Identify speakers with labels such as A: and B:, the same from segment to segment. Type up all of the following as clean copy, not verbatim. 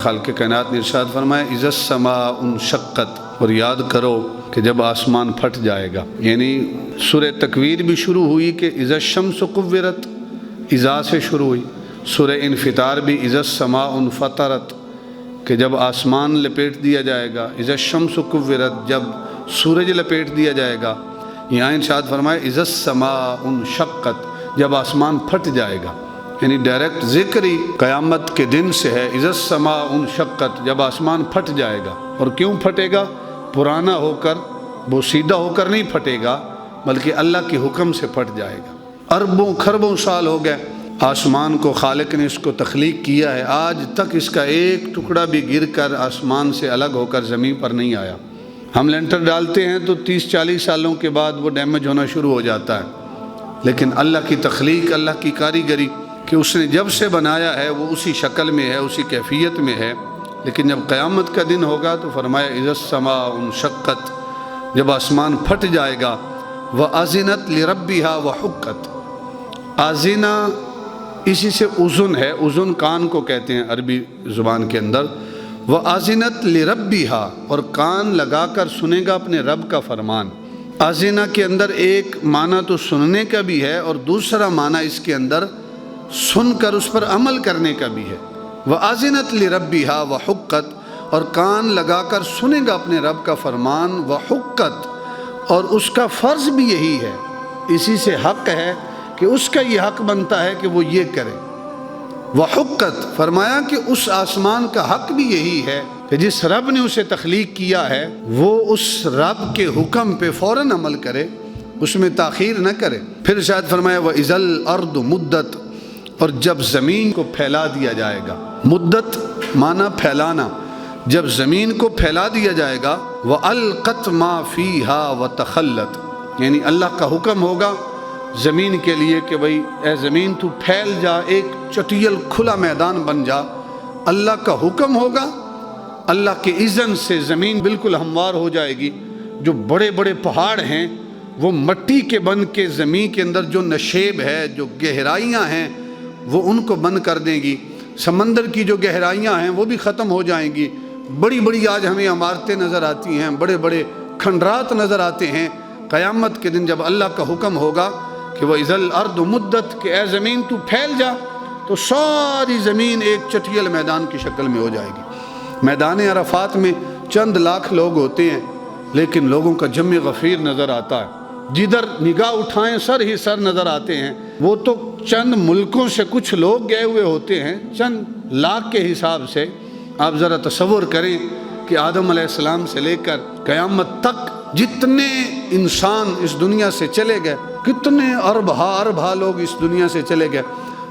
A: خالق کائنات نے ارشاد فرمایا اذا السماء انشقت، اور یاد کرو کہ جب آسمان پھٹ جائے گا، یعنی سورہ تکویر بھی شروع ہوئی کہ اذا الشمس کورت، اذا سے شروع ہوئی۔ سورہ انفطار بھی اذا السماء انفطرت، کہ جب آسمان لپیٹ دیا جائے گا، اذا الشمس کورت، جب سورج لپیٹ دیا جائے گا۔ یہاں ارشاد فرمایا اذا السماء انشقت، جب آسمان پھٹ جائے گا، یعنی ڈائریکٹ ذکر ہی قیامت کے دن سے ہے۔ اذا السماء انشقت، جب آسمان پھٹ جائے گا۔ اور کیوں پھٹے گا؟ پرانا ہو کر، بوسیدہ ہو کر نہیں پھٹے گا، بلکہ اللہ کے حکم سے پھٹ جائے گا۔ اربوں کھربوں سال ہو گئے آسمان کو، خالق نے اس کو تخلیق کیا ہے، آج تک اس کا ایک ٹکڑا بھی گر کر آسمان سے الگ ہو کر زمین پر نہیں آیا۔ ہم لینٹر ڈالتے ہیں تو 30-40 سالوں کے بعد وہ ڈیمیج ہونا شروع ہو جاتا ہے، لیکن اللہ کی تخلیق، اللہ کی کاریگری کہ اس نے جب سے بنایا ہے وہ اسی شکل میں ہے، اسی کیفیت میں ہے۔ لیکن جب قیامت کا دن ہوگا تو فرمایا اذا السماء انشقت، جب آسمان پھٹ جائے گا۔ وَأَذِنَتْ لِرَبِّهَا وَحُقَّتْ، آذینہ اسی سے اذن ہے، اذن کان کو کہتے ہیں عربی زبان کے اندر۔ وَأَذِنَتْ لِرَبِّهَا، اور کان لگا کر سنے گا اپنے رب کا فرمان۔ آذینہ کے اندر ایک معنی تو سننے کا بھی ہے، اور دوسرا معنی اس کے اندر سن کر اس پر عمل کرنے کا بھی ہے۔ وَأَذِنَتْ لِرَبِّهَا وَحُقَّتْ، اور کان لگا کر سنے گا اپنے رب کا فرمان۔ وَحُقَّتْ، اور اس کا فرض بھی یہی ہے، اسی سے حق ہے کہ اس کا یہ حق بنتا ہے کہ وہ یہ کرے۔ وَحُقَّتْ، فرمایا کہ اس آسمان کا حق بھی یہی ہے کہ جس رب نے اسے تخلیق کیا ہے وہ اس رب کے حکم پہ فوراً عمل کرے، اس میں تاخیر نہ کرے۔ پھر شاید فرمایا وَإِذَا الْأَرْضُ مُدَّتْ، اور جب زمین کو پھیلا دیا جائے گا۔ مدت معنی پھیلانا، جب زمین کو پھیلا دیا جائے گا۔ وَأَلْقَتْ مَا فِيهَا وَتَخَلَّتْ، یعنی اللہ کا حکم ہوگا زمین کے لیے کہ بھئی اے زمین تو پھیل جا، ایک چٹیل کھلا میدان بن جا۔ اللہ کا حکم ہوگا، اللہ کے اذن سے زمین بالکل ہموار ہو جائے گی۔ جو بڑے بڑے پہاڑ ہیں وہ مٹی کے بن کے زمین کے اندر جو نشیب ہے، جو گہرائیاں ہیں وہ ان کو بند کر دیں گی۔ سمندر کی جو گہرائیاں ہیں وہ بھی ختم ہو جائیں گی۔ بڑی بڑی آج ہمیں عمارتیں نظر آتی ہیں، بڑے بڑے کھنڈرات نظر آتے ہیں۔ قیامت کے دن جب اللہ کا حکم ہوگا کہ وَإِذَا الْأَرْضُ مُدَّتْ، کہ اے زمین تو پھیل جا، تو ساری زمین ایک چٹیل میدان کی شکل میں ہو جائے گی۔ میدان عرفات میں چند لاکھ لوگ ہوتے ہیں، لیکن لوگوں کا جمع غفیر نظر آتا ہے۔ جدھر نگاہ اٹھائیں سر ہی سر نظر آتے ہیں۔ وہ تو چند ملکوں سے کچھ لوگ گئے ہوئے ہوتے ہیں، چند لاکھ کے حساب سے۔ آپ ذرا تصور کریں کہ آدم علیہ السلام سے لے کر قیامت تک جتنے انسان اس دنیا سے چلے گئے، کتنے اربہ لوگ اس دنیا سے چلے گئے،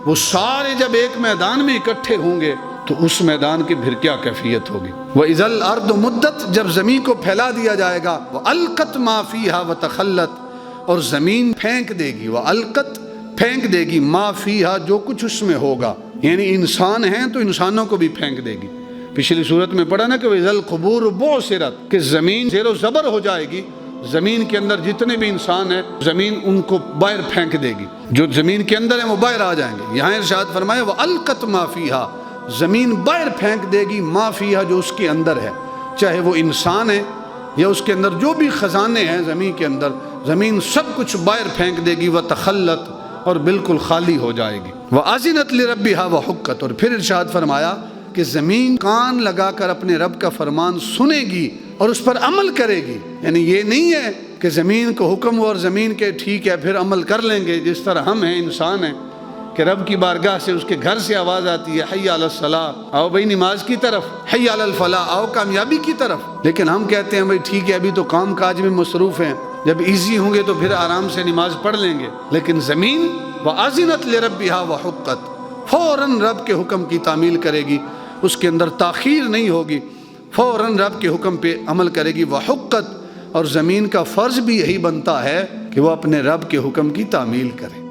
A: وہ سارے جب ایک میدان میں اکٹھے ہوں گے تو اس میدان کی پھر کیا کیفیت ہوگی۔ وَإِذَا الْأَرْضُ مُدَّتْ، جب زمین کو پھیلا دیا جائے گا۔ وَأَلْقَتْ مَا فِيهَا وَتَخَلَّتْ، اور زمین پھینک دے گی۔ وَأَلْقَتْ، پھینک دے گی، مَا فِيهَا، جو کچھ اس میں ہوگا، یعنی انسان ہیں تو انسانوں کو بھی پھینک دے گی۔ پچھلی صورت میں پڑھا نا کہ وَإِذَا الْقُبُورُ بُعْثِرَتْ، کہ زمین زیر و زبر ہو جائے گی۔ زمین کے اندر جتنے بھی انسان ہیں زمین ان کو باہر پھینک دے گی، جو زمین کے اندر ہیں وہ باہر آ جائیں گے۔ یہاں ارشاد فرمایا وَأَلْقَتْ مَا فِيهَا، زمین باہر پھینک دے گی مَا فِيهَا، جو اس کے اندر ہے، چاہے وہ انسان ہے یا اس کے اندر جو بھی خزانے ہیں زمین کے اندر، زمین سب کچھ باہر پھینک دے گی۔ وَتَخَلَّتْ، اور بالکل خالی ہو جائے گی۔ وَأَذِنَتْ لِرَبِّهَا وَحُقَّتْ، اور پھر ارشاد فرمایا کہ زمین کان لگا کر اپنے رب کا فرمان سنے گی اور اس پر عمل کرے گی۔ یعنی یہ نہیں ہے کہ زمین کو حکم ہو اور زمین کے ٹھیک ہے پھر عمل کر لیں گے، جس طرح ہم ہیں انسان ہیں کہ رب کی بارگاہ سے، اس کے گھر سے آواز آتی ہے حی علی الصلاۃ، آؤ بھئی نماز کی طرف، حی علی الفلاح، آؤ کامیابی کی طرف۔ لیکن ہم کہتے ہیں بھئی ٹھیک ہے ابھی تو کام کاج میں مصروف ہیں، جب ایزی ہوں گے تو پھر آرام سے نماز پڑھ لیں گے۔ لیکن زمین وَأَذِنَتْ لِرَبِّهَا وَحُقَّتْ، فوراً رب کے حکم کی تعمیل کرے گی، اس کے اندر تاخیر نہیں ہوگی، فوراً رب کے حکم پہ عمل کرے گی۔ وَحُقَّتْ، اور زمین کا فرض بھی یہی بنتا ہے کہ وہ اپنے رب کے حکم کی تعمیل کرے۔